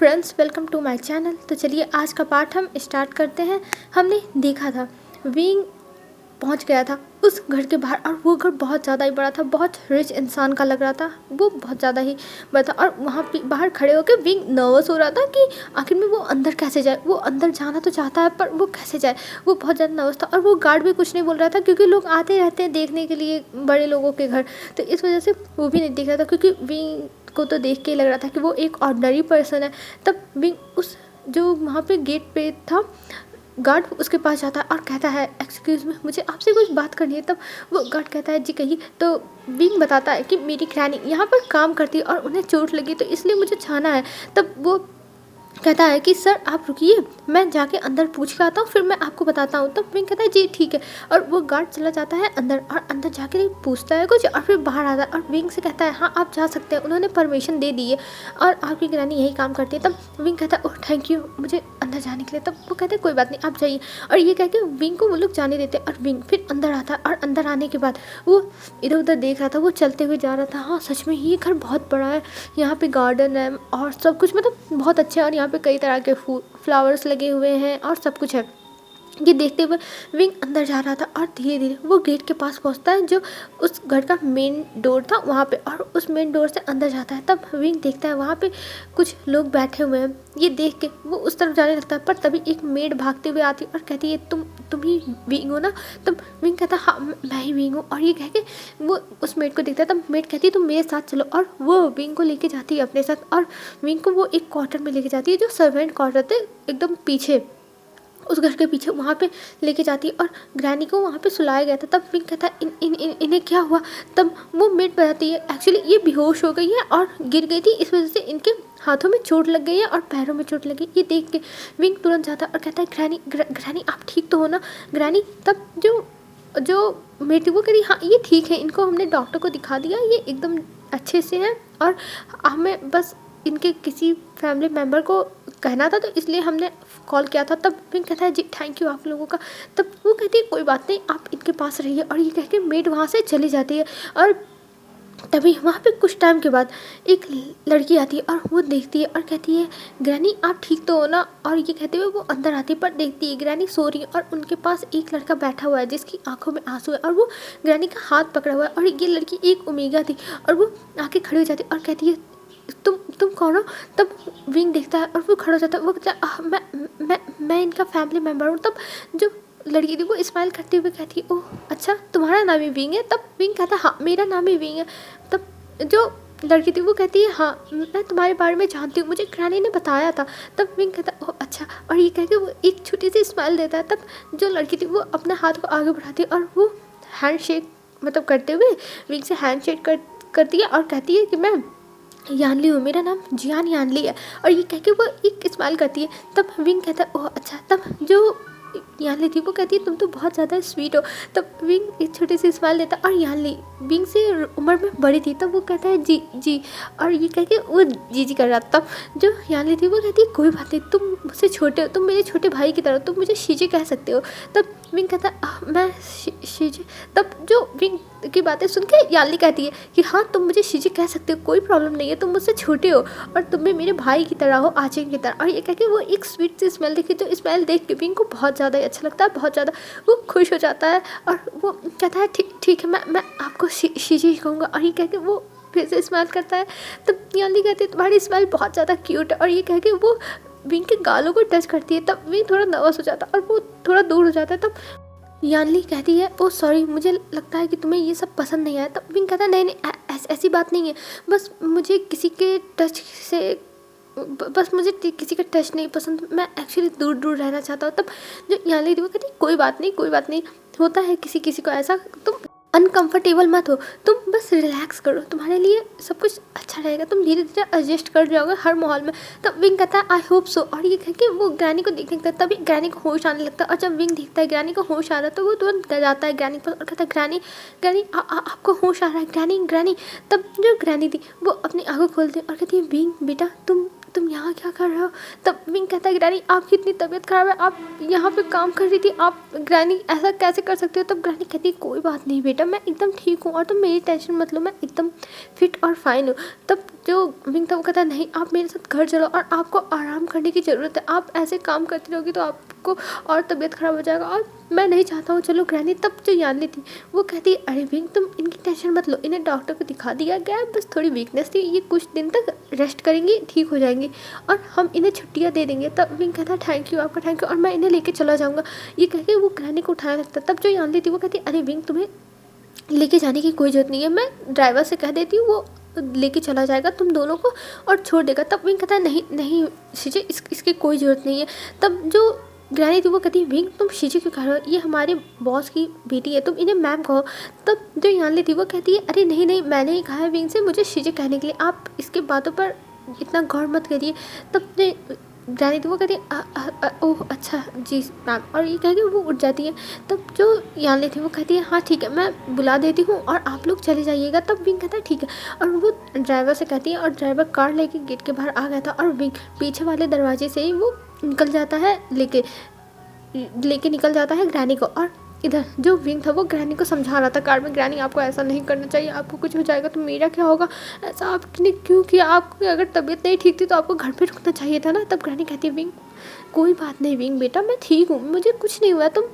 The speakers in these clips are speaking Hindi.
Friends, welcome to my channel. तो चलिए आज का पार्ट हम स्टार्ट करते हैं। हमने देखा था विंग पहुंच गया था उस घर के बाहर और वो घर बहुत ज़्यादा ही बड़ा था, बहुत रिच इंसान का लग रहा था, वो बहुत ज़्यादा ही बड़ा था। और वहाँ पे बाहर खड़े होकर विंग नर्वस हो रहा था कि आखिर में वो अंदर कैसे जाए। वो अंदर जाना तो चाहता है पर वो कैसे जाए, वो बहुत ज़्यादा नर्वस था। और वो गार्ड भी कुछ नहीं बोल रहा था क्योंकि लोग आते रहते हैं देखने के लिए बड़े लोगों के घर, तो इस वजह से वो भी नहीं देख रहा था क्योंकि विंग को तो देख के लग रहा था कि वो एक ऑर्डिनरी पर्सन है। तब विंग उस जो वहाँ पे गेट पे था गार्ड उसके पास जाता है और कहता है एक्सक्यूज़ मी, मुझे आपसे कुछ बात करनी है। तब वो गार्ड कहता है जी कहिए। तो विंग बताता है कि मेरी ग्रैनी यहाँ पर काम करती है और उन्हें चोट लगी तो इसलिए मुझे जाना है। तब वो कहता है कि सर आप रुकिए, मैं जाके अंदर पूछ के आता हूँ, फिर मैं आपको बताता हूँ। तब विंग कहता है जी ठीक है। और वो गार्ड चला जाता है अंदर और अंदर जाके पूछता है कुछ और फिर बाहर आता है और विंग से कहता है हाँ आप जा सकते हैं, उन्होंने परमिशन दे दी है और आपकी ग्रैनी यही काम करती है। तब विंग कहता है ओह थैंक यू मुझे अंदर जाने के लिए। तब वो कहते हैं कोई बात नहीं आप जाइए। और ये कह के विंग को वो लोग जाने देते और विंग फिर अंदर आता है। और अंदर आने के बाद वो इधर उधर देख रहा था, वो चलते हुए जा रहा था। हाँ सच में ये घर बहुत बड़ा है, यहाँ पे गार्डन है और सब कुछ मतलब बहुत अच्छा है और यहाँ पे कई तरह के फ्लावर्स लगे हुए हैं और सब कुछ है। ये देखते हुए विंग अंदर जा रहा था और धीरे धीरे वो गेट के पास पहुंचता है जो उस घर का मेन डोर था वहाँ पे, और उस मेन डोर से अंदर जाता है। तब विंग देखता है वहाँ पे कुछ लोग बैठे हुए हैं। ये देख के वो उस तरफ जाने लगता है पर तभी एक मेड भागते हुए आती है और कहती है तुम ही विंग हो ना। तब विंग कहता है हाँ मैं ही विंग हूँ। और ये कह के वो उस मेड को देखता है। तब मेड कहती है तुम मेरे साथ चलो और वो विंग को लेके जाती है अपने साथ और विंग को वो एक क्वार्टर में लेके जाती है जो सर्वेंट क्वार्टर थे एकदम पीछे उस घर के पीछे, वहाँ पे लेके जाती है। और ग्रैनी को वहाँ पे सुलाया गया था। तब विंग कहता है इन्हें क्या हुआ। तब वो मेड बताती है एक्चुअली ये बेहोश हो गई है और गिर गई थी, इस वजह से इनके हाथों में चोट लग गई है और पैरों में चोट लगी। ये देख के विंग तुरंत जाता है और कहता है ग्रैनी आप ठीक तो हो ना ग्रैनी। तब जो मेड थी वो कह रही हाँ ये ठीक है, इनको हमने डॉक्टर को दिखा दिया, ये एकदम अच्छे से हैं और हमें बस इनके किसी फैमिली मेम्बर को कहना था तो इसलिए हमने कॉल किया था। तब विंग कहता है जी थैंक यू आप लोगों का। तब वो कहती है कोई बात नहीं आप इनके पास रहिए। और ये कह के मेड वहाँ से चली जाती है। और तभी वहाँ पे कुछ टाइम के बाद एक लड़की आती है और वो देखती है और कहती है ग्रैनी आप ठीक तो हो ना। और ये कहते हुए वो अंदर आती है पर देखती है ग्रैनी सो रही है और उनके पास एक लड़का बैठा हुआ है जिसकी आंखों में आंसू है और वो ग्रैनी का हाथ पकड़ा हुआ है। और ये लड़की एक ओमेगा थी और वो आके खड़ी हो जाती है और कहती है तुम कौन हो। तब विंग देखता है और वो खड़ा हो जाता है। वो कहता है मैं इनका फैमिली मेम्बर हूँ। तब जो लड़की थी वो स्माइल करते हुए कहती है ओह अच्छा तुम्हारा नाम ही विंग है। तब विंग कहता है हाँ मेरा नाम ही विंग है। तब जो लड़की थी वो कहती है हाँ मैं तुम्हारे बारे में जानती हूँ, मुझे ग्रैनी ने बताया था। तब विंग कहता है ओह अच्छा। और ये कह के वो एक छोटी सी स्माइल देता है। तब जो लड़की थी वो अपने हाथ को आगे बढ़ाती है और वो हैंड शेक मतलब करते हुए विंग से हैंड शेक करती है और कहती है कि मैं यानली हूँ, मेरा नाम जियान यानली है। और ये कह के वो एक स्माइल करती है। तब विंग कहता है ओह अच्छा। तब जो यानली थी वो कहती है तुम तो बहुत ज़्यादा स्वीट हो। तब विंग एक छोटी सी स्माइल देता है और यानली विंग से उम्र में बड़ी थी। तब वो कहता है जी जी। और ये कह के वो जी जी कर रहा। तब जो यानली थी वो कहती है कोई बात नहीं तुम मुझसे छोटे हो, तुम मेरे छोटे भाई की तरह, तुम मुझे शीजी कह सकते हो। तब विंग कहता है मैं शीजी। तब जो विंग की बातें सुन के यानली कहती है कि हाँ तुम मुझे शीजी कह सकते हो, कोई प्रॉब्लम नहीं है, तुम मुझसे छोटे हो और तुम भी मेरे भाई की तरह हो, आचिन की तरह। और ये कह के वो एक स्वीट सी स्मेल देखी तो स्मेल देख के विंग को बहुत ज़्यादा अच्छा लगता है, बहुत ज़्यादा वो खुश हो जाता है और वो कहता है ठीक है मैं आपको शीजी कहूँगा। और ये कह के वो फिर से स्मेल करता है। तब यानली कहती है तुम्हारी स्मेल बहुत ज़्यादा क्यूट है। और ये कह के वो विंग के गालों को टच करती है। तब विंग थोड़ा नर्वस हो जाता है और वो थोड़ा दूर हो जाता है। तब यानली कहती है ओह सॉरी मुझे लगता है कि तुम्हें ये सब पसंद नहीं आया। तब विंग कहता है नहीं ऐसी बात नहीं है, बस मुझे किसी के टच से बस मुझे किसी का टच नहीं पसंद, मैं एक्चुअली दूर दूर रहना चाहता हूँ। तब जो यानली थी वो कहती कोई बात नहीं होता है किसी किसी को ऐसा, तुम अनकंफर्टेबल मत हो, तुम बस रिलैक्स करो, तुम्हारे लिए सब कुछ अच्छा रहेगा, तुम धीरे धीरे एडजस्ट कर जाओगे हर माहौल में। तब विंग कहता है आई होप सो। और ये कह के वो ग्रैनी को देखने लगता है। तभी ग्रैनी को होश आने लगता है और जब विंग देखता है ग्रैनी को होश आ रहा है तो वो तुरंत जाता है ग्रैनी पर और कहता है ग्रैनी आपको होश आ रहा है ग्रैनी। तब जो ग्रैनी थी वो अपनी आंखें खोलती है और कहती है विंग बेटा तुम यहाँ क्या कर रहे हो? तब विंग कहता है ग्रैनी आपकी इतनी तबीयत ख़राब है, आप यहाँ पे काम कर रही थी, आप ग्रैनी ऐसा कैसे कर सकते हो? तब ग्रैनी कहती है कोई बात नहीं बेटा, मैं एकदम ठीक हूँ और तुम मेरी टेंशन मत लो, मैं एकदम फिट और फाइन हूँ। तब जो विंग था वो कहता है नहीं, आप मेरे साथ घर चलो और आपको आराम करने की ज़रूरत है, आप ऐसे काम करती रहोगी तो आपको और तबीयत ख़राब हो जाएगा और मैं नहीं चाहता हूँ, चलो ग्रैनी। तब जो यानी थी वो कहती है अरे विंग तुम इनकी टेंशन मत लो, इन्हें डॉक्टर को दिखा दिया गया है, बस थोड़ी वीकनेस थी, ये कुछ दिन तक रेस्ट करेंगी, ठीक हो जाएंगी और हम इन्हें छुट्टियाँ दे देंगे। तब विंग कहता है थैंक यू, आपका थैंक यू, और मैं इन्हें लेके चला जाऊँगा। ये कह के वो ग्रैनी को उठाने लगता है। तब जो यानी थी वो कहती है अरे विंग तुम्हें लेके जाने की कोई ज़रूरत नहीं है, मैं ड्राइवर से कह देती हूँ, वो लेके चला जाएगा तुम दोनों को और छोड़ देगा। तब विंग कहता है नहीं नहीं शीजे, इसकी कोई ज़रूरत नहीं है। तब जो ग्रैनी थी वो कहती है विंग तुम शीजे क्यों कह रहे हो, ये हमारे बॉस की बेटी है, तुम इन्हें मैम कहो। तब जो यानली थी वो कहती है अरे नहीं नहीं, मैंने ही कहा है विंग से मुझे शीजे कहने के लिए, आप इसके बातों पर इतना गौर मत करिए। तब ग्रैनी थी वो कहती है ओह अच्छा जी मैम, और ये कह के वो उठ जाती है। तब जो यानली थी वो कहती है हाँ ठीक है, मैं बुला देती हूँ और आप लोग चले जाइएगा। तब विंग कहता है ठीक है, और वो ड्राइवर से कहती है और ड्राइवर कार लेके गेट के बाहर आ गया था और विंग पीछे वाले दरवाजे से ही वो निकल जाता है, लेके निकल जाता है ग्रैनी को। और इधर जो विंग था वो ग्रैनी को समझा रहा था कार में, ग्रैनी आपको ऐसा नहीं करना चाहिए, आपको कुछ हो जाएगा तो मेरा क्या होगा, ऐसा आपने क्यों किया, आपको अगर तबीयत नहीं ठीक थी तो आपको घर पे रुकना चाहिए था ना। तब ग्रैनी कहती है विंग कोई बात नहीं विंग बेटा, मैं ठीक हूँ, मुझे कुछ नहीं हुआ, तुम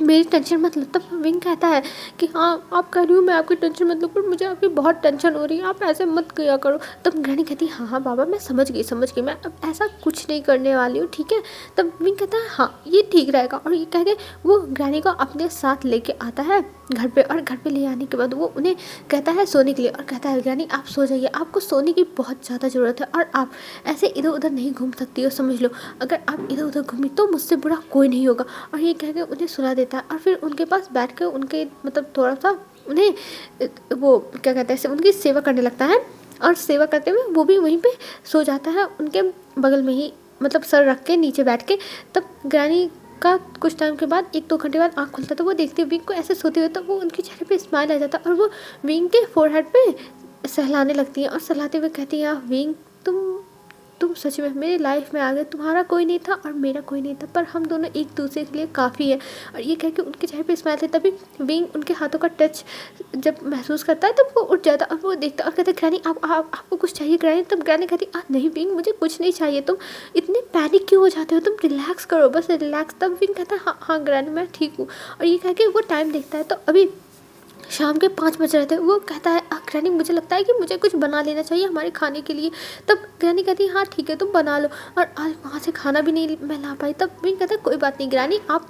मेरी टेंशन मत लो। तब विंग कहता है कि हाँ आप कह रही हो मैं आपकी टेंशन मत लो, पर मुझे आपकी बहुत टेंशन हो रही है, आप ऐसे मत किया करो। तब ग्रैनी कहती है हाँ हाँ बाबा मैं समझ गई, मैं अब ऐसा कुछ नहीं करने वाली हूँ, ठीक है। तब विंग कहता है हाँ ये ठीक रहेगा, और ये कह के वो ग्रैनी को अपने साथ लेके आता है घर पे, और घर पे ले आने के बाद वो उन्हें कहता है सोने के लिए, और कहता है ग्रैनी आप सो जाइए, आपको सोने की बहुत ज़्यादा ज़रूरत है और आप ऐसे इधर उधर नहीं घूम सकती हो, समझ लो अगर आप इधर उधर घूमी तो मुझसे बुरा कोई नहीं होगा। और ये कह के उन्हें सुला देता है और फिर उनके पास बैठ के उनके मतलब थोड़ा सा उन्हें वो क्या कहते हैं उनकी सेवा करने लगता है, और सेवा करते हुए वो भी वहीं पे सो जाता है उनके बगल में ही, मतलब सर रख के नीचे बैठ के। तब ग्रैनी का कुछ टाइम के बाद 1-2 घंटे बाद आँख खुलता तो वो देखती है विंग को ऐसे सोते हुए, तो वो उनके चेहरे पे स्माइल आ जाता है और वो विंग के फोरहेड पे सहलाने लगती है और सहलाते हुए कहती है विंग तुम सच में मेरी लाइफ में आ गए, तुम्हारा कोई नहीं था और मेरा कोई नहीं था, पर हम दोनों एक दूसरे के लिए काफ़ी है। और ये कह के उनके चेहरे पे स्माइल थे, तभी विंग उनके हाथों का टच जब महसूस करता है तब वो उठ जाता और वो देखता और कहता ग्रैनी आपको कुछ चाहिए ग्रैनी। तब ग्रैनी कहती नहीं विंग मुझे कुछ नहीं चाहिए, तुम इतने पैनिक क्यों हो जाते हो, तुम रिलैक्स करो बस रिलैक्स। तब विंग कहता हाँ हाँ ग्रैनी मैं ठीक हूँ। और ये कह के वो टाइम देखता है तो अभी शाम के 5 बज रहे थे। वो कहता है ग्रैनी मुझे लगता है कि मुझे कुछ बना लेना चाहिए हमारे खाने के लिए। तब ग्रैनी कहती है हाँ ठीक है तुम बना लो, और आज वहाँ से खाना भी नहीं मैं ला पाई। तब विंग कहता है कोई बात नहीं ग्रैनी आप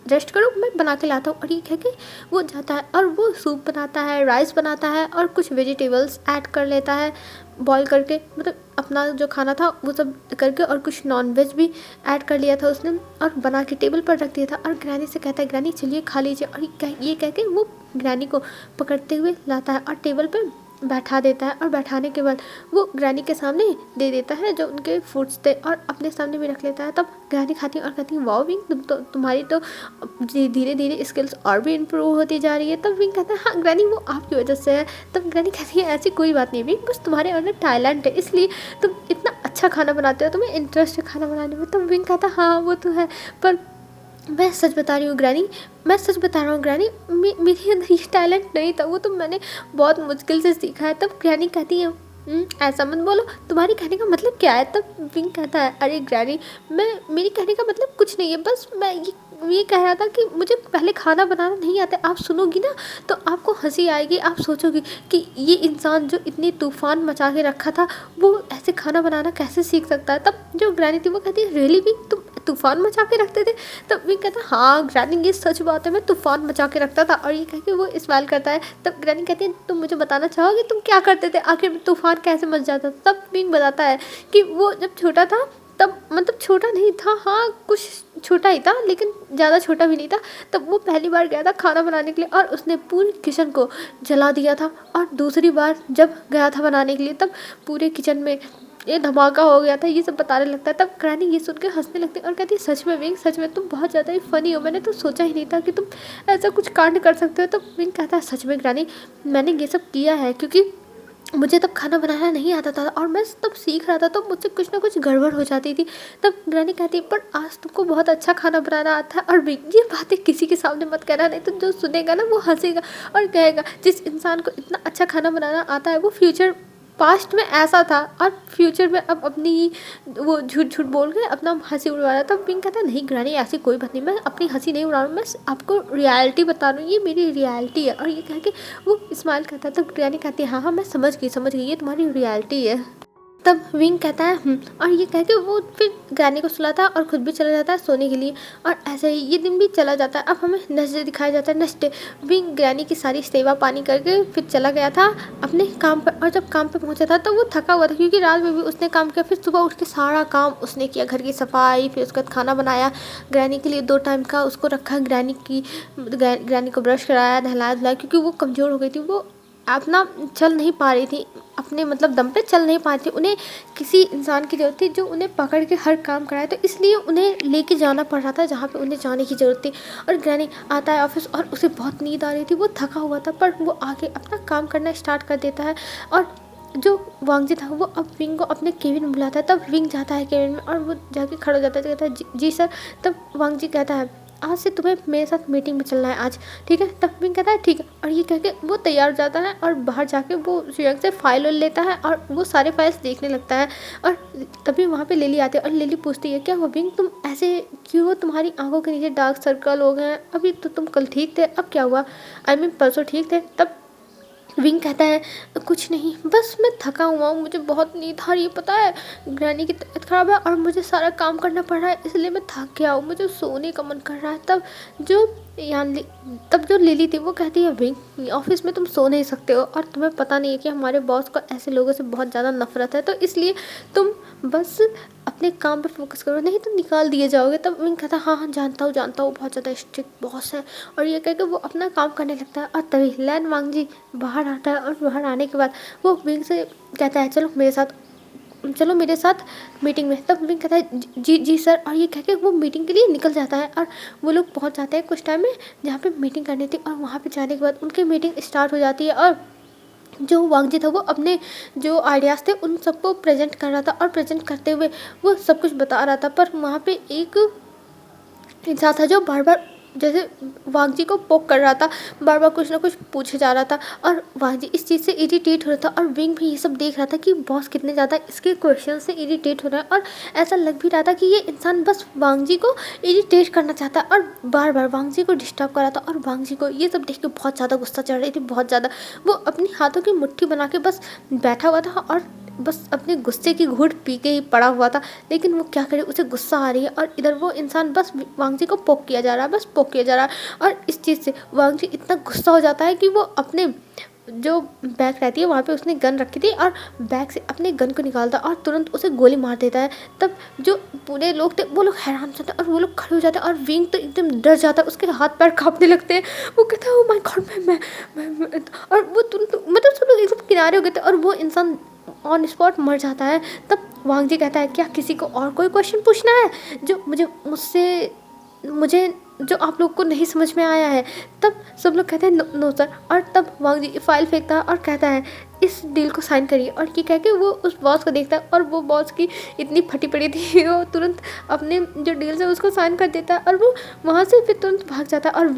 रेस्ट करो मैं बना के लाता हूँ। और ये कह के वो जाता है और वो सूप बनाता है, राइस बनाता है और कुछ वेजिटेबल्स ऐड कर लेता है बॉईल करके, मतलब अपना जो खाना था वो सब करके, और कुछ नॉन वेज भी ऐड कर लिया था उसने और बना के टेबल पर रख दिया था। और ग्रैनी से कहता है ग्रैनी चलिए खा लीजिए। और ये कह के वो ग्रैनी को पकड़ते हुए लाता है और टेबल पर बैठा देता है, और बैठाने के बाद वो ग्रैनी के सामने दे देता है जो उनके फूड्स थे और अपने सामने भी रख लेता है। तब ग्रैनी खाती है और कहती है वाओ विंग तुम्हारी तो धीरे धीरे स्किल्स और भी इम्प्रूव होती जा रही है। तब विंग कहता है हाँ ग्रैनी वो आपकी वजह से है। तब ग्रैनी कहती है ऐसी कोई बात नहीं विंग, बस तुम्हारे अंदर टैलेंट है इसलिए तुम इतना अच्छा खाना बनाते हो, तुम्हें इंटरेस्ट है खाना बनाने में। तब विंग कहता है हाँ वो तो है, पर मैं सच बता रही हूँ ग्रैनी, मैं सच बता रहा हूँ ग्रैनी, मेरे अंदर ये टैलेंट नहीं था, वो तो मैंने बहुत मुश्किल से सीखा है। तब ग्रैनी कहती है ऐसा मत बोलो, तुम्हारी कहने का मतलब क्या है। तब विंग कहता है अरे ग्रैनी मेरी कहने का मतलब कुछ नहीं है, बस मैं ये कह रहा था कि मुझे पहले खाना बनाना नहीं आता। आप सुनोगी ना तो आपको हंसी आएगी, आप सोचोगी कि ये इंसान जो इतनी तूफान मचा के रखा था वो ऐसे खाना बनाना कैसे सीख सकता है। तब जो ग्रैनी थी वो कहती है रियली विंग तुम तूफान मचा के रखते थे। तब विंग कहता है हाँ ग्रैनी ये सच बात है, मैं तूफान मचा के रखता था। और ये कह के वो स्माइल करता है। तब ग्रैनी कहती है तुम मुझे बताना चाहोगे तुम क्या करते थे, आखिर तूफान कैसे मच जाता था। तब विंग बताता है कि वो जब छोटा था तब मतलब छोटा नहीं था, हाँ कुछ छोटा ही था लेकिन ज़्यादा छोटा भी नहीं था। तब वो पहली बार गया था खाना बनाने के लिए और उसने पूरे किचन को जला दिया था। और दूसरी बार जब गया था बनाने के लिए तब पूरे किचन में ये धमाका हो गया था, ये सब बताने लगता है। तब ग्रैनी ये सुन के हंसने लगती है और कहती है सच में विंग सच में तुम बहुत ज़्यादा ही फ़नी हो, मैंने तो सोचा ही नहीं था कि तुम ऐसा कुछ कांड कर सकते हो। तो विंग कहता है सच में ग्रैनी मैंने ये सब किया है क्योंकि मुझे तब खाना बनाना नहीं आता था और मैं तब सीख रहा था, तो मुझसे कुछ ना कुछ गड़बड़ हो जाती थी। तब ग्रैनी कहती, पर आज तुमको बहुत अच्छा खाना बनाना आता है। और ये बातें किसी के सामने मत कहना, नहीं तो जो सुनेगा ना वो हंसेगा और कहेगा जिस इंसान को इतना अच्छा खाना बनाना आता है वो फ्यूचर पास्ट में ऐसा था और फ्यूचर में अब अपनी वो झूठ झूठ बोल के अपना हंसी उड़वा रहा था। तब पिंक कहता है, नहीं ग्रैनी ऐसी कोई बात नहीं, मैं अपनी हंसी नहीं उड़ा रहा हूँ, मैं आपको रियलिटी बता रहा हूँ, ये मेरी रियलिटी है। और ये कह के वो स्माइल करता है। तब ग्रैनी कहती है, हाँ हाँ मैं समझ गई ये तुम्हारी रियलिटी है। तब विंग कहता है और ये कह के वो फिर ग्रैनी को सुलाता है और खुद भी चला जाता है सोने के लिए। और ऐसे ही ये दिन भी चला जाता है। अब हमें नेक्स्ट डे दिखाया जाता है। नेक्स्ट डे विंग ग्रैनी की सारी सेवा पानी करके फिर चला गया था अपने काम पर। और जब काम पे पहुंचा था तो वो थका हुआ था, क्योंकि रात में भी उसने काम किया। फिर सुबह उठ के सारा काम उसने किया, घर की सफाई, फिर उसके बाद खाना बनाया ग्रैनी के लिए 2 टाइम का उसको रखा। ग्रैनी को ब्रश कराया, नहलाया धुलाया, क्योंकि वो कमज़ोर हो गई थी, वो अपना चल नहीं पा रही थी, अपने मतलब दम पे चल नहीं पा रही थी। उन्हें किसी इंसान की ज़रूरत थी जो उन्हें पकड़ के हर काम कराए, तो इसलिए उन्हें लेके जाना पड़ रहा था जहाँ पे उन्हें जाने की ज़रूरत थी। और ग्रैनी आता है ऑफिस और उसे बहुत नींद आ रही थी, वो थका हुआ था, पर वो आगे अपना काम करना स्टार्ट कर देता है। और जो वांगजी था वो अब विंग को अपने केबिन में बुलाता है। तब विंग जाता है केबिन में और वो जाके खड़ा हो जाता है, कहता है जी सर। तब वांगजी कहता है, आज से तुम्हें मेरे साथ मीटिंग में चलना है आज, ठीक है। तब विंग कहता है ठीक है। और ये कह के वो तैयार हो जाता है और बाहर जाके वो सुयंग से फाइल लेता है और वो सारे फाइल्स देखने लगता है। और तभी वहाँ पे लिली आती है और लिली पूछती है, क्या हुआ विंग, तुम ऐसे क्यों हो, तुम्हारी आंखों के नीचे डार्क सर्कल हो गए हैं, अभी तो तुम कल ठीक थे, अब क्या हुआ, आई मीन परसों ठीक थे। तब विंग कहता है, कुछ नहीं, बस मैं थका हुआ हूँ, मुझे बहुत नींद आ रही है, पता है ग्रैनी की तबीयत ख़राब है और मुझे सारा काम करना पड़ रहा है, इसलिए मैं थक गया हूँ, मुझे सोने का मन कर रहा है। जो तब जो लिली थी वो कहती है, विंग ऑफिस में तुम सो नहीं सकते हो और तुम्हें पता नहीं है कि हमारे बॉस को ऐसे लोगों से बहुत ज़्यादा नफरत है, तो इसलिए तुम बस अपने काम पे फोकस करो, नहीं तो निकाल दिए जाओगे। तब विंग कहता है, हाँ हाँ जानता हूँ बहुत ज़्यादा स्ट्रिक्ट बॉस है। और ये कह के वो अपना काम करने लगता है। और तभी लैन वांगजी बाहर आता है और बाहर आने के बाद वो विंग से कहता है, चलो मेरे साथ मीटिंग में। तब विंग कहता है, जी सर। और ये कह के वो मीटिंग के लिए निकल जाता है और वो लोग पहुंच जाते हैं कुछ टाइम में जहाँ पे मीटिंग करनी थी। और वहाँ पे जाने के बाद उनकी मीटिंग स्टार्ट हो जाती है और जो वांगजी था वो अपने जो आइडियाज़ थे उन सबको प्रेजेंट कर रहा था। और प्रेजेंट करते हुए वो सब कुछ बता रहा था, पर वहाँ पे एक इंसान था जो बार बार जैसे वांगजी को पोक कर रहा था, बार बार कुछ ना कुछ पूछे जा रहा था। और वांगजी इस चीज़ से इरिटेट हो रहा था और विंग भी ये सब देख रहा था कि बॉस कितने ज़्यादा इसके क्वेश्चन से इरिटेट हो रहा है। और ऐसा लग भी रहा था कि ये इंसान बस वांगजी को इरिटेट करना चाहता है और बार बार वांगजी को डिस्टर्ब कर रहा था। और वांगजी को ये सब देख के बहुत ज़्यादा गुस्सा चढ़ रही थी, बहुत ज़्यादा। वो अपनी हाथों की मुट्ठी बना के बस बैठा हुआ था और बस अपने गुस्से की घूंट पी के ही पड़ा हुआ था। लेकिन वो क्या करे, उसे गुस्सा आ रही है और इधर वो इंसान बस वांगजी को पोक किया जा रहा है, बस पोक किया जा रहा है। और इस चीज़ से वांगजी इतना गुस्सा हो जाता है कि वो अपने जो बैग रहती है वहाँ पे उसने गन रखी थी और बैग से अपने गन को निकालता और तुरंत उसे गोली मार देता है। तब जो पूरे लोग थे वो लोग हैरान हो जाते हैं और वो लोग खड़े हो जाते हैं और विंग तो एकदम डर जाता है, उसके हाथ पैर कांपने लगते हैं। वो कहता है, ओ माय गॉड, मैं और वो तुरंत मतलब सब लोग एकदम किनारे हो गए थे और वो इंसान ऑन स्पॉट मर जाता है। तब वांगजी कहता है, क्या किसी को और कोई क्वेश्चन पूछना है जो मुझे जो आप लोग को नहीं समझ में आया है। तब सब लोग कहते हैं, नो सर। और तब वांगजी फाइल फेंकता है और कहता है, इस डील को साइन करिए। और ये कह के वो उस बॉस को देखता है और वो बॉस की इतनी फटी पड़ी थी वो तुरंत अपने जो डील है उसको साइन कर देता है और वो वहाँ से फिर तुरंत भाग जाता है। और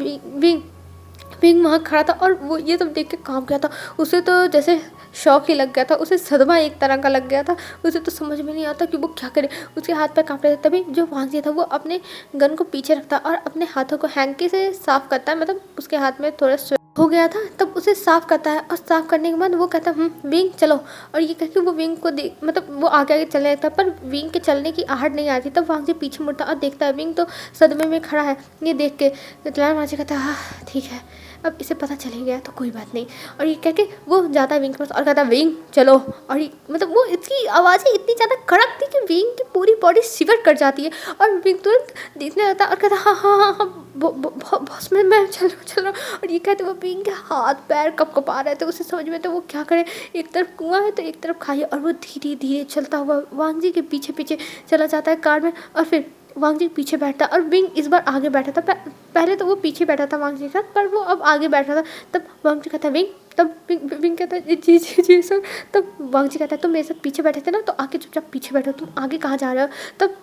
विंग वहाँ खड़ा था और वो ये सब देख के काम किया था। उसे तो जैसे शौक ही लग गया था, उसे सदमा एक तरह का लग गया था, उसे तो समझ में नहीं आता कि वो क्या करे, उसके हाथ पैर कांप रहे थे। तभी जो वांगजी था वो अपने गन को पीछे रखता और अपने हाथों को हैंकी से साफ करता है, मतलब उसके हाथ में थोड़ा हो गया था। तब उसे साफ करता है और साफ करने के बाद वो कहता है, विंग चलो। और ये कहकर वो विंग को मतलब वो आगे आगे चलने लगता, पर विंग के चलने की आहट नहीं आती। तब वांगजी पीछे मुड़ता और देखता है विंग तो सदमे में खड़ा है। ये देख के वांगजी कहता है, हाँ ठीक है, अब इसे पता चल ही गया तो कोई बात नहीं। और ये कह के वो जाता है विंग के पास और कहता है, विंग चलो। और ये मतलब वो इसकी आवाज़ें इतनी ज़्यादा कड़क थी कि विंग की पूरी बॉडी शिवर कर जाती है और विंग तुरंत देखने लगता है और कहता है, हाँ बॉस मैं चल रहा हूँ। और ये कहते वो विंग के हाथ पैर कपकपा रहे थे, उसे समझ में तो वो क्या करे, एक तरफ कुआं है तो एक तरफ खाई। और वो धीरे धीरे चलता हुआ वांगजी के पीछे पीछे चला जाता है कार में। और फिर वांग जी पीछे बैठता और विंग इस बार आगे बैठा था। पहले तो वो पीछे बैठा था वांग जी के साथ, पर वो अब आगे बैठा था। तब वांग जी कहता है विंग, तब विंग कहता है जी जी जी सर। तब वांग जी कहता है तुम मेरे साथ पीछे बैठे थे ना, तो आगे चुपचाप पीछे बैठो, तुम आगे कहाँ जा रहे हो। तब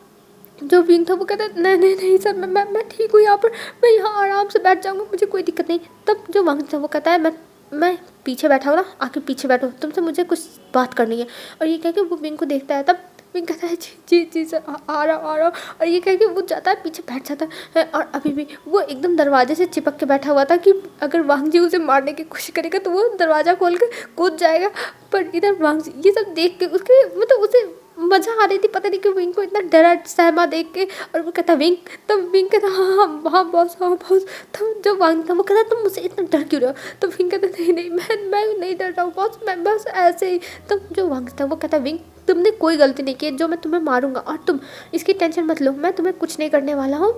जो विंग था वो कहता है नहीं नहीं नहीं सर, मैं ठीक हूँ यहाँ पर, मैं यहाँ आराम से बैठ जाऊँगा, मुझे कोई दिक्कत नहीं। तब जो वांग था वो कहता है मैं पीछे बैठा हूँ ना, आके पीछे बैठो, तुमसे मुझे कुछ बात करनी है। और ये कह के वो विंग को देखता है। तब विंग कहता है जी जी जी सर, आ रहा हूँ। और ये कह के वो जाता है पीछे बैठ जाता है। और अभी भी वो एकदम दरवाजे से चिपक के बैठा हुआ था कि अगर वांग जी उसे मारने की कोशिश करेगा तो वो दरवाज़ा खोल के कूद जाएगा। पर इधर वांग जी ये सब देख के उसके मतलब उसे मज़ा आ रही थी, पता नहीं क्यों विंग को इतना डरा सहमा देख के। और वो कहता विंग, तब विंग कहता हाँ हाँ हाँ बॉस, हाँ बॉस। तब जो वांग था वो कहता तुम मुझसे इतना डर क्यों रहे हो। तो विंग कहता नहीं नहीं मैं नहीं डर रहा हूँ बॉस, मैं बस ऐसे ही। तब जो वांग था वो कहता विंग तुमने कोई गलती नहीं की जो मैं तुम्हें मारूंगा, और तुम इसकी टेंशन मत लो, मैं तुम्हें कुछ नहीं करने वाला हूँ,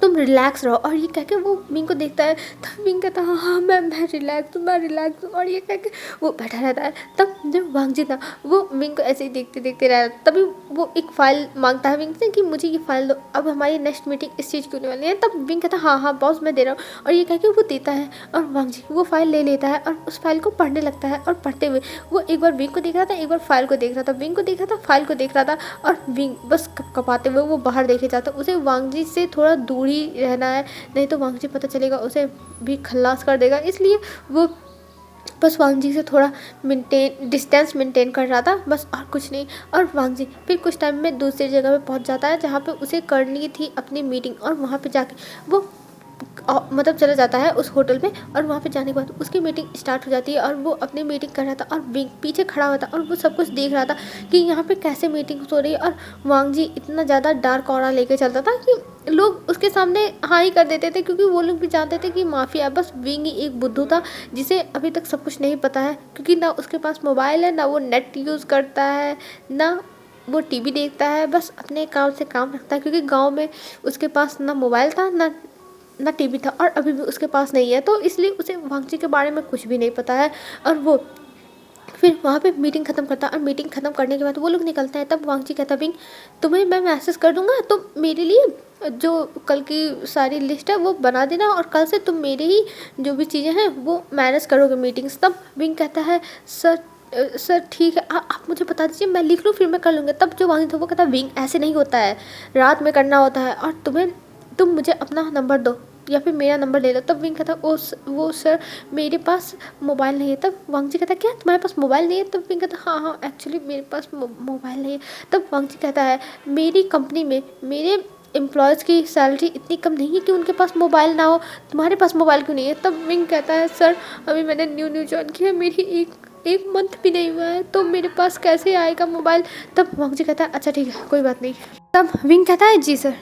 तुम रिलैक्स रहो। और ये कह के वो विंग को देखता है। तब विंग कहता हाँ हाँ मैं रिलैक्स हूँ। और ये कह के वो बैठा रहता है। तब जब वांग जी था वो विंग को ऐसे ही देखते देखते रहता, तभी वो एक फ़ाइल मांगता है विंग से कि मुझे ये फ़ाइल दो, अब हमारी नेक्स्ट मीटिंग इस चीज़ की होने वाली है। तब विंग कहता हाँ हाँ बॉस मैं दे रहा हूँ। और ये कह के वो देता है और वांग जी वो फ़ाइल ले लेता है और उस फाइल को पढ़ने लगता है। और पढ़ते हुए वो एक बार विंग को देख रहा था, एक बार फाइल को देख रहा था, विंग को देख रहा था, फाइल को देख रहा था। और विंग बस कपाते हुए वो बाहर देखे जाता, उसे वांग जी से थोड़ा दूर ही रहना है, नहीं तो वांग जी पता चलेगा उसे भी खल्लास कर देगा। इसलिए वो बस वांग जी से थोड़ा डिस्टेंस मेंटेन कर रहा था, बस और कुछ नहीं। और वांग जी फिर कुछ टाइम में दूसरी जगह पे पहुंच जाता है जहाँ पे उसे करनी थी अपनी मीटिंग। और वहाँ पे जाके वो मतलब चला जाता है उस होटल में। और वहाँ पे जाने के बाद उसकी मीटिंग स्टार्ट हो जाती है और वो अपनी मीटिंग कर रहा था और विंग पीछे खड़ा हुआ था और वो सब कुछ देख रहा था कि यहाँ पे कैसे मीटिंग हो रही है। और वांग जी इतना ज़्यादा डार्क ऑरा लेके चलता था कि लोग उसके सामने हाँ ही कर देते थे, क्योंकि वो लोग भी जानते थे कि माफिया। बस विंग ही एक बुद्धू था जिसे अभी तक सब कुछ नहीं पता है, क्योंकि ना उसके पास मोबाइल है, ना वो नेट यूज़ करता है, ना वो टीवी देखता है, बस अपने काम से काम रखता है। क्योंकि गांव में उसके पास ना मोबाइल था ना टीवी था और अभी भी उसके पास नहीं है, तो इसलिए उसे वांग जी के बारे में कुछ भी नहीं पता है। और वो फिर वहाँ पे मीटिंग ख़त्म करता है और मीटिंग ख़त्म करने के बाद वो लोग निकलते हैं। तब वांग जी कहता विंग तुम्हें मैं मैसेज कर दूंगा, तुम मेरे लिए जो कल की सारी लिस्ट है वो बना देना, और कल से तुम मेरे ही जो भी चीज़ें हैं वो मैनेज करोगे मीटिंग्स। तब विंग कहता है सर ठीक है, आप मुझे बता दीजिए, मैं लिख लूँ फिर मैं कर लूँगा। तब जो वांग था वो कहता विंग ऐसे नहीं होता है, रात में करना होता है, और तुम मुझे अपना नंबर दो या फिर मेरा नंबर ले लो। तब विंग कहता वो सर मेरे पास मोबाइल नहीं है। तब वांग जी कहता क्या तुम्हारे पास मोबाइल नहीं है। तब विंग कहता हाँ एक्चुअली मेरे पास मोबाइल नहीं है। तब वांग जी कहता है मेरी कंपनी में मेरे एम्प्लॉयज़ की सैलरी इतनी कम नहीं है कि उनके पास मोबाइल ना हो, तुम्हारे पास मोबाइल क्यों नहीं है। तब विंग कहता है सर अभी मैंने न्यू ज्वाइन किया है, मेरी एक मंथ भी नहीं हुआ है, तो मेरे पास कैसे आएगा मोबाइल। तब वांग जी कहता है अच्छा ठीक है कोई बात नहीं। तब विंग कहता है जी सर,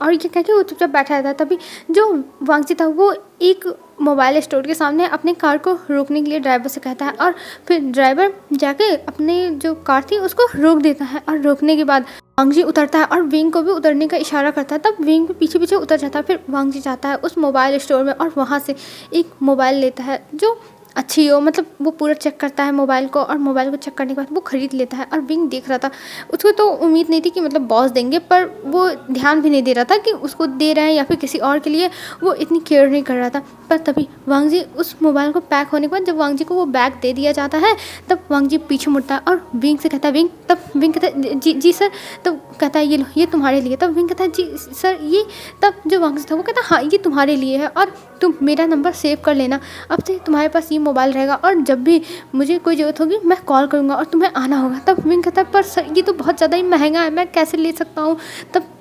और ये कह के वो चुपचाप बैठा रहता है। तभी जो वांग जी था वो एक मोबाइल स्टोर के सामने अपनी कार को रोकने के लिए ड्राइवर से कहता है, और फिर ड्राइवर जाके अपने जो कार थी उसको रोक देता है। और रोकने के बाद वांग जी उतरता है और विंग को भी उतरने का इशारा करता है। तब विंग भी पीछे पीछे उतर जाता है। फिर वांग जी जाता है उस मोबाइल स्टोर में और वहाँ से एक मोबाइल लेता है जो अच्छी हो, मतलब वो पूरा चेक करता है मोबाइल को, और मोबाइल को चेक करने के बाद वो ख़रीद लेता है। और विंग देख रहा था, उसको तो उम्मीद नहीं थी कि मतलब बॉस देंगे, पर वो ध्यान भी नहीं दे रहा था कि उसको दे रहे हैं या फिर किसी और के लिए, वो इतनी केयर नहीं कर रहा था। पर तभी वांग जी उस मोबाइल को पैक होने के बाद जब वांग जी को वो बैग दे दिया जाता है, तब वांग जी पीछे मुड़ता है और विंग से कहता है विंग। तब विंग कहता है जी सर। तब कहता है ये लो ये तुम्हारे लिए। तब विंग कहता है जी सर ये। तब जो वांग जी था वो कहता है हाँ ये तुम्हारे लिए है, और तुम मेरा नंबर सेव कर लेना, अब से तुम्हारे पास ये मोबाइल रहेगा, और जब भी मुझे कोई ज़रूरत होगी मैं कॉल करूँगा और तुम्हें आना होगा। तब विंग कहता है पर सर ये तो बहुत ज़्यादा ही महंगा है, मैं कैसे ले सकता हूँ। तब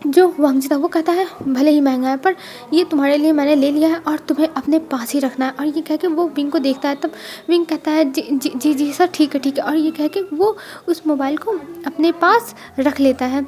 जो वांग जी था वो कहता है भले ही महंगा है पर ये तुम्हारे लिए मैंने ले लिया है और तुम्हें अपने पास ही रखना है। और ये कह के वो विंग को देखता है। तब विंग कहता है जी सर ठीक है। और ये कह के वो उस मोबाइल को अपने पास रख लेता है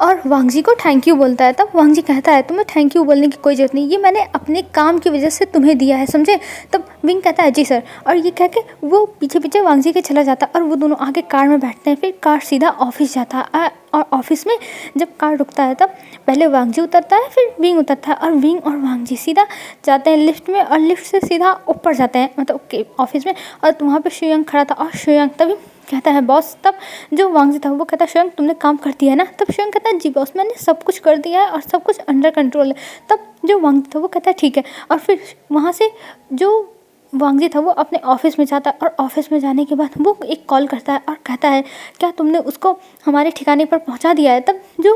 और वांग जी को थैंक यू बोलता है। तब वांग जी कहता है तुम्हें थैंक यू बोलने की कोई ज़रूरत नहीं, ये मैंने अपने काम की वजह से तुम्हें दिया है, समझे। तब विंग कहता है जी सर। और ये कह के वो पीछे पीछे वांग जी के चला जाता है और वो दोनों आगे कार में बैठते हैं। फिर कार सीधा ऑफिस जाता है और ऑफिस में जब कार रुकता है तब पहले वांगजी उतरता है, फिर विंग उतरता है और विंग और वांगजी सीधा जाते हैं लिफ्ट में और लिफ्ट से सीधा ऊपर जाते हैं मतलब ऑफिस में। और वहाँ पे शुयांग खड़ा था और शुयांग तभी कहता है बॉस। तब जो वांगजी था वो कहता है शुयांग तुमने काम कर दिया है ना? तब शुयांग कहता है जी बॉस मैंने सब कुछ कर दिया है और सब कुछ अंडर कंट्रोल है। तब जो वांगजी था वो कहता है ठीक है। और फिर वहाँ से जो वांगजी था वो अपने ऑफिस में जाता है और ऑफिस में जाने के बाद वो एक कॉल करता है और कहता है क्या तुमने उसको हमारे ठिकाने पर पहुंचा दिया है? तब जो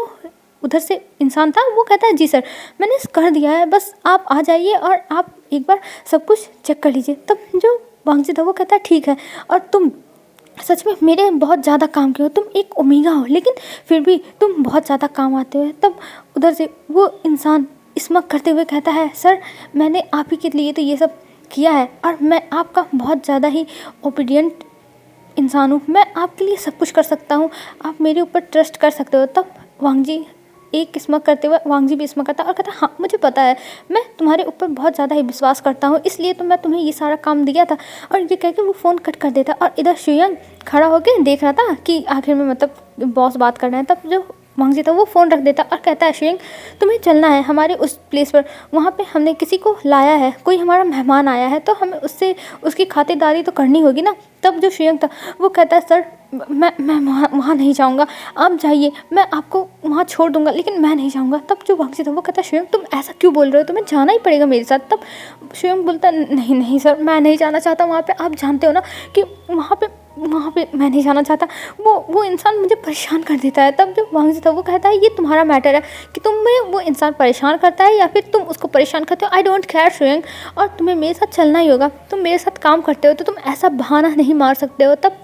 उधर से इंसान था वो कहता है जी सर मैंने कर दिया है, बस आप आ जाइए और आप एक बार सब कुछ चेक कर लीजिए। तब जो वांगजी था वो कहता है ठीक है, और तुम सच में मेरे बहुत ज़्यादा काम के हो, तुम एक ओमेगा हो लेकिन फिर भी तुम बहुत ज़्यादा काम आते हो। तब उधर से वो इंसान स्मक करते हुए कहता है सर मैंने आप ही के लिए तो ये सब किया है और मैं आपका बहुत ज़्यादा ही ओबीडियंट इंसान हूँ, मैं आपके लिए सब कुछ कर सकता हूँ, आप मेरे ऊपर ट्रस्ट कर सकते हो। तब वांगजी एक स्मक करते हुए वांगजी भी स्मक करता है और कहता है हाँ मुझे पता है, मैं तुम्हारे ऊपर बहुत ज़्यादा ही विश्वास करता हूँ, इसलिए तो मैं तुम्हें ये सारा काम दिया था। और ये कह के वो फ़ोन कट कर देता और इधर शुयांग खड़ा होकर देख रहा था कि आखिर में मतलब बॉस बात कर रहे हैं। तब जो वांगजी था वो फ़ोन रख देता और कहता है शुयांग तुम्हें चलना है हमारे उस प्लेस पर, वहाँ पे हमने किसी को लाया है, कोई हमारा मेहमान आया है तो हमें उससे उसकी खातिरदारी तो करनी होगी ना। तब जो शुयांग था वो कहता है सर मैं वहाँ नहीं जाऊँगा, आप जाइए, मैं आपको वहाँ छोड़ दूँगा लेकिन मैं नहीं जाऊँगा। तब जो वांगजी था वो कहता है शुयांग तुम ऐसा क्यों बोल रहे हो, तुम्हें जाना ही पड़ेगा मेरे साथ। तब शुयांग बोलता है नहीं नहीं सर मैं नहीं जाना चाहता वहाँ पे, आप जानते हो ना कि वहाँ पे मैं नहीं जाना चाहता, वो इंसान मुझे परेशान कर देता है। तब जो वांगजी था वो कहता है ये तुम्हारा मैटर है कि तुम्हें वो इंसान परेशान करता है या फिर तुम उसको परेशान करते हो, आई डोंट केयर शुयांग, और तुम्हें मेरे साथ चलना ही होगा, तुम मेरे साथ काम करते हो तो तुम ऐसा बहाना नहीं मार सकते हो। तब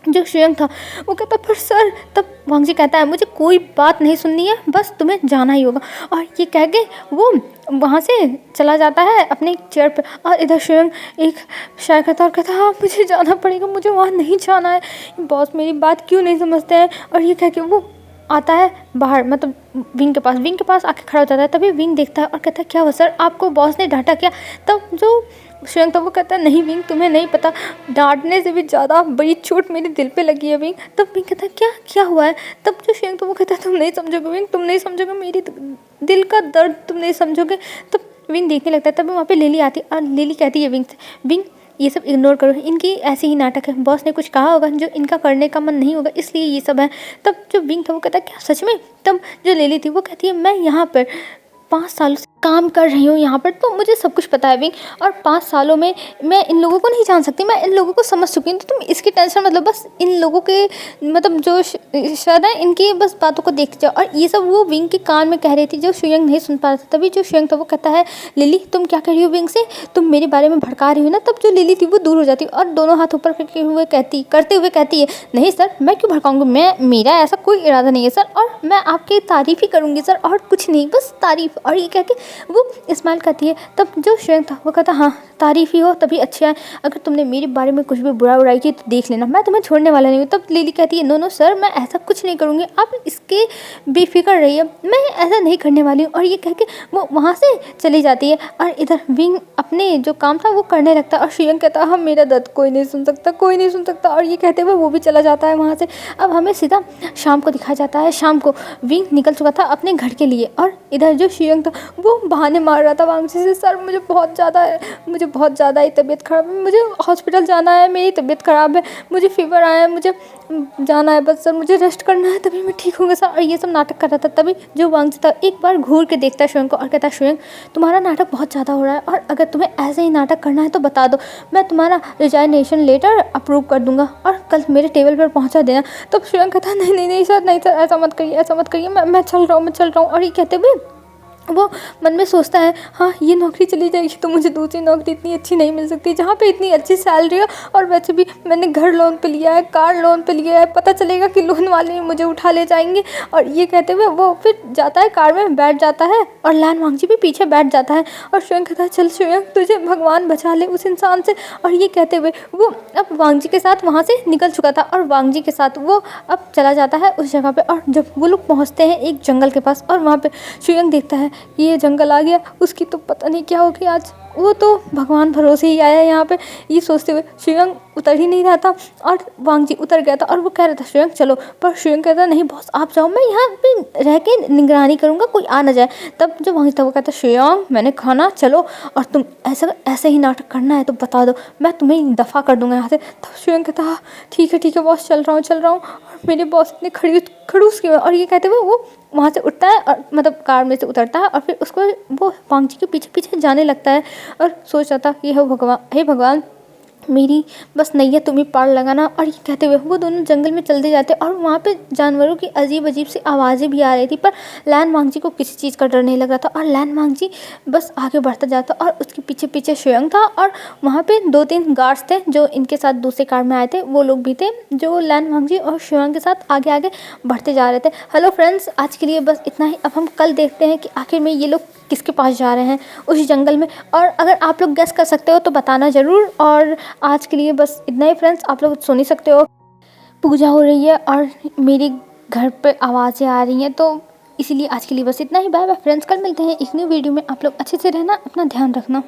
जो शुयांग था वो कहता पर सर। तब वांगजी कहता है मुझे कोई बात नहीं सुननी है, बस तुम्हें जाना ही होगा। और ये कह के वो वहाँ से चला जाता है अपने चेयर पे और इधर शुयांग एक शायर करता और कहता हाँ मुझे जाना पड़ेगा, मुझे वहाँ नहीं जाना है, बॉस मेरी बात क्यों नहीं समझते हैं। और ये कह के वो आता है बाहर मतलब विंग के पास आके खड़ा हो जाता है। तभी विंग देखता है और कहता है क्या हुआ सर, आपको बॉस ने डांटा क्या? तब जो शुयांग था वो कहता है नहीं विंग तुम्हें नहीं पता, डांटने से भी ज़्यादा बड़ी चोट मेरे दिल पे लगी है विंग। तब विंग कहता है क्या हुआ है? तब जो शुयांग था वो कहता है तुम नहीं समझोगे विंग, तुम नहीं समझोगे मेरी दिल का दर्द, तुम नहीं समझोगे। तब विंग देखने लगता है। तब वहाँ पे लिली आती है और लिली कहती है विंग से विंग ये सब इग्नोर करो, इनकी ऐसी ही नाटक है, बॉस ने कुछ कहा होगा जो इनका करने का मन नहीं होगा इसलिए ये सब है। तब जो विंग था वो कहता है क्या सच में? तब जो लिली थी वो कहती है मैं यहाँ पर 5 सालों से काम कर रही हूँ यहाँ पर, तो मुझे सब कुछ पता है विंग, और 5 सालों में मैं इन लोगों को नहीं जान सकती, मैं इन लोगों को समझ चुकी हूँ, तो तुम इसकी टेंशन मतलब बस इन लोगों के मतलब जो शायद है इनकी बस बातों को देख जाओ। और ये सब वो विंग के कान में कह रही थी जो शुयांग नहीं सुन पा रहा था। तभी जो शुयांग था वो कहता है लिली तुम क्या कह रही हो विंग से, तुम मेरे बारे में भड़का रही हो ना। तब जो लिली थी वो दूर हो जाती और दोनों हाथ ऊपर करते हुए कहती है नहीं सर मैं क्यों भड़काऊंगी, मेरा ऐसा कोई इरादा नहीं है सर, और मैं आपकी तारीफ़ ही करूँगी सर और कुछ नहीं, बस तारीफ़। और ये कह के वो स्माइल करती है। तब जो शुयांग था वो कहता हाँ तारीफ़ ही हो तभी अच्छा है, अगर तुमने मेरे बारे में कुछ भी बुरा उड़ाई की तो देख लेना, मैं तुम्हें छोड़ने वाला नहीं हूँ। तब लिली कहती है नो सर मैं ऐसा कुछ नहीं करूँगी, आप इसके बेफिक्र रहिए, मैं ऐसा नहीं करने वाली हूँ। और ये कह के वो वहाँ से चली जाती है और इधर विंग अपने जो काम था वो करने लगता है और शुयांग कहता है मेरा दर्द कोई नहीं सुन सकता। और ये कहते हुए वो भी चला जाता है वहाँ से। अब हमें सीधा शाम को दिखाया जाता है। शाम को विंग निकल चुका था अपने घर के लिए और इधर जो शुयांग था वो बहाने मार रहा था वांगजी से सर मुझे बहुत ज़्यादा ही तबीयत ख़राब है, मुझे हॉस्पिटल जाना है, मेरी तबीयत ख़राब है, मुझे फीवर आया है, मुझे जाना है बस सर, मुझे रेस्ट करना है तभी मैं ठीक होंगे सर। और ये सब नाटक कर रहा था। तभी जो वांगजी था एक बार घूर के देखता है शुयांग को और कहता है शुयांग तुम्हारा नाटक बहुत ज़्यादा हो रहा है और अगर तुम्हें ऐसे ही नाटक करना है तो बता दो, मैं तुम्हारा रिजाइनेशन लेटर अप्रूव कर दूंगा और कल मेरे टेबल पर पहुंचा देना। तब शुयांग कहता है नहीं सर ऐसा मत करिए, मैं चल रहा हूँ। और ये कहते हुए वो मन में सोचता है हाँ ये नौकरी चली जाएगी तो मुझे दूसरी नौकरी इतनी अच्छी नहीं मिल सकती जहाँ पे इतनी अच्छी सैलरी हो, और वैसे भी मैंने घर लोन पे लिया है, कार लोन पे लिया है, पता चलेगा कि लोन वाले मुझे उठा ले जाएंगे। और ये कहते हुए वो फिर जाता है कार में बैठ जाता है और लान वांगजी भी पीछे बैठ जाता है और शुयांग कहता है चल शुयांग तुझे भगवान बचा ले उस इंसान से। और ये कहते हुए वो अब वांगजी के साथ वहाँ से निकल चुका था और वांगजी के साथ वो अब चला जाता है उस जगह पर। और जब वो लोग पहुँचते हैं एक जंगल के पास और वहाँ पर शुयांग देखता है कि ये जंगल आ गया, उसकी तो पता नहीं क्या होगी आज। वो तो भगवान भरोसे ही आया यहाँ पे, ये सोचते हुए शुयंग उतर ही नहीं रहा था और वांग जी उतर गया था और वो कह रहा था शुयंग चलो, पर शुयंग कहता नहीं बॉस आप जाओ, मैं यहाँ पे रह के निगरानी करूँगा, कोई आ ना जाए। तब जो वांग जी था वो कहता शुयंग मैंने खाना चलो, और तुम ऐसे ही नाटक करना है तो बता दो, मैं तुम्हें दफ़ा कर दूंगा यहाँ से। तब शुयंग कहता हाँ ठीक है बॉस चल रहा हूँ। और मेरे बॉस इतने खड़ूस के, और ये कहते हुए वो वहाँ से उठता है और मतलब कार में से उतरता है और फिर उसको वो वांग जी के पीछे पीछे जाने लगता है और सोच रहा था कि हे भगवान मेरी बस नैया तुम ही पार लगाना। और ये कहते हुए वो दोनों जंगल में चलते जाते और वहाँ पे जानवरों की अजीब अजीब सी आवाज़ें भी आ रही थी, पर लैन वांग जी को किसी चीज़ का डर नहीं लग रहा था और लैन वांग जी बस आगे बढ़ता जाता और उसके पीछे पीछे शुयंग था और वहाँ पे 2-3 गार्ड्स थे जो इनके साथ दूसरे कार में आए थे, वो लोग भी थे जो लैन वांग जी और शुयंग के साथ आगे आगे बढ़ते जा रहे थे। हेलो फ्रेंड्स, आज के लिए बस इतना ही। अब हम कल देखते हैं कि आखिर में ये लोग किसके पास जा रहे हैं उस जंगल में, और अगर आप लोग गेस कर सकते हो तो बताना ज़रूर। और आज के लिए बस इतना ही फ्रेंड्स, आप लोग सुन ही सकते हो पूजा हो रही है और मेरे घर पे आवाज़ें आ रही हैं, तो इसीलिए आज के लिए बस इतना ही। बाय बाय फ्रेंड्स, कल मिलते हैं एक न्यू वीडियो में। आप लोग अच्छे से रहना, अपना ध्यान रखना।